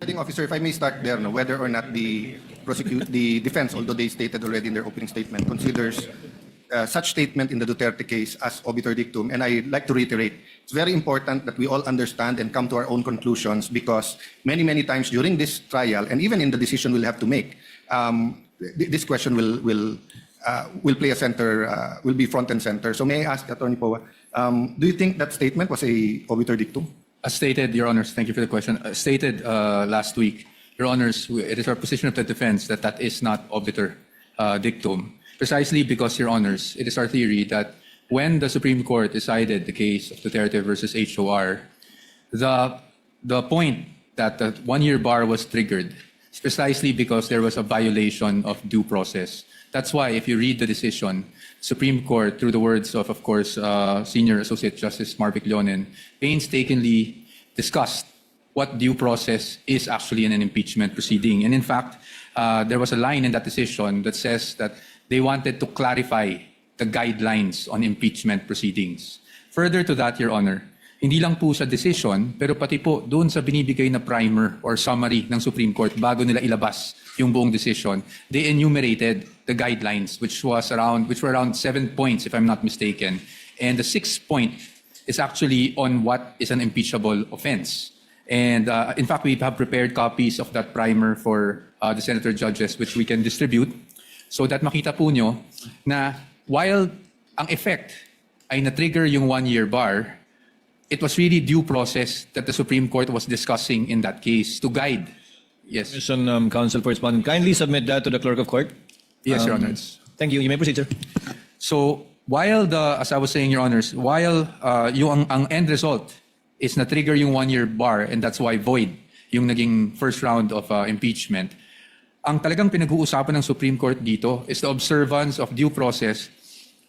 Presiding officer, if I may start there, no, whether or not the defense, although they stated already in their opening statement, considers such statement in the Duterte case as obiter dictum, and I'd like to reiterate, it's very important that we all understand and come to our own conclusions, because many times during this trial, and even in the decision we'll have to make, this question will play a center, will be front and center. So may I ask, Attorney Poa, do you think that statement was a obiter dictum? As stated, Your Honors, thank you for the question. Stated last week, Your Honors, it is our position of the defense that that is not obiter dictum, precisely because, Your Honors, it is our theory that when the Supreme Court decided the case of Duterte versus HOR, the point that the one-year bar was triggered is precisely because there was a violation of due process. That's why, if you read the decision, Supreme Court, through the words of course, Senior Associate Justice Marvic Leonen, painstakingly discussed what due process is actually in an impeachment proceeding. And in fact, there was a line in that decision that says that they wanted to clarify the guidelines on impeachment proceedings. Further to that, Your Honor, hindi lang po sa decision, pero pati po doon sa binibigay na primer or summary ng Supreme Court bago nila ilabas yung buong decision, they enumerated the guidelines, which were around 7 points, if I'm not mistaken. And the 6th point is actually on what is an impeachable offense. And in fact, we have prepared copies of that primer for the senator judges, which we can distribute, so that makita po nyo na while ang effect ay na-trigger yung one-year bar, it was really due process that the Supreme Court was discussing in that case to guide. Yes. Question, Counsel for Respondent. Kindly submit that to the Clerk of Court. Yes, Your Honor. Thank you. You may proceed, sir. So while as I was saying, Your Honors, while yung ang end result is na-trigger yung one-year bar, and that's why void yung naging first round of impeachment, ang talagang pinag-uusapan ng Supreme Court dito is the observance of due process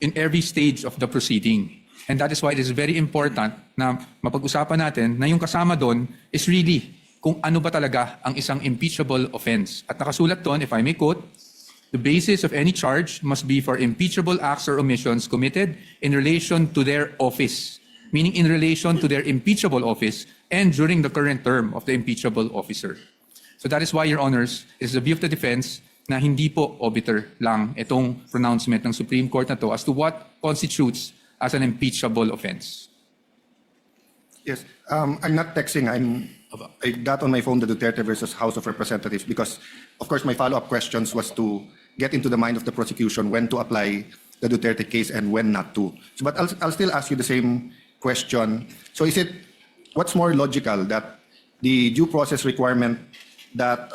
in every stage of the proceeding. And that is why it is very important na mapag-usapan natin na yung kasama doon is really kung ano ba talaga ang isang impeachable offense. At nakasulat doon, if I may quote, the basis of any charge must be for impeachable acts or omissions committed in relation to their office, meaning in relation to their impeachable office and during the current term of the impeachable officer. So that is why, Your Honors, it is the view of the defense na hindi po obiter lang itong pronouncement ng Supreme Court na to as to what constitutes as an impeachable offense. Yes, I'm not texting. I got on my phone the Duterte versus House of Representatives because, of course, my follow-up questions was to get into the mind of the prosecution when to apply the Duterte case and when not to. So, but I'll still ask you the same question. So what's more logical, that the due process requirement that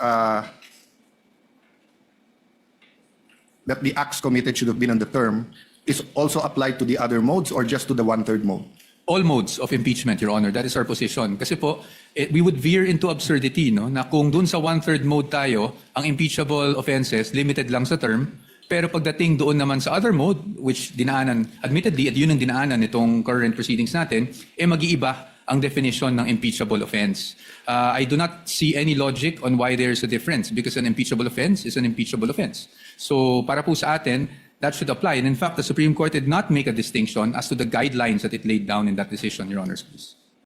the acts committed should have been on the term is also applied to the other modes or just to the one-third mode? All modes of impeachment, Your Honor. That is our position. Kasi po, we would veer into absurdity, no? Na kung dun sa one-third mode tayo, ang impeachable offenses limited lang sa term, pero pagdating doon naman sa other mode, which dinaanan, admittedly, at yun ang dinaanan nitong current proceedings natin, mag-iiba ang definition ng impeachable offense. I do not see any logic on why there's a difference, because an impeachable offense is an impeachable offense. So para po sa atin, that should apply. And in fact, the Supreme Court did not make a distinction as to the guidelines that it laid down in that decision, Your Honors, please.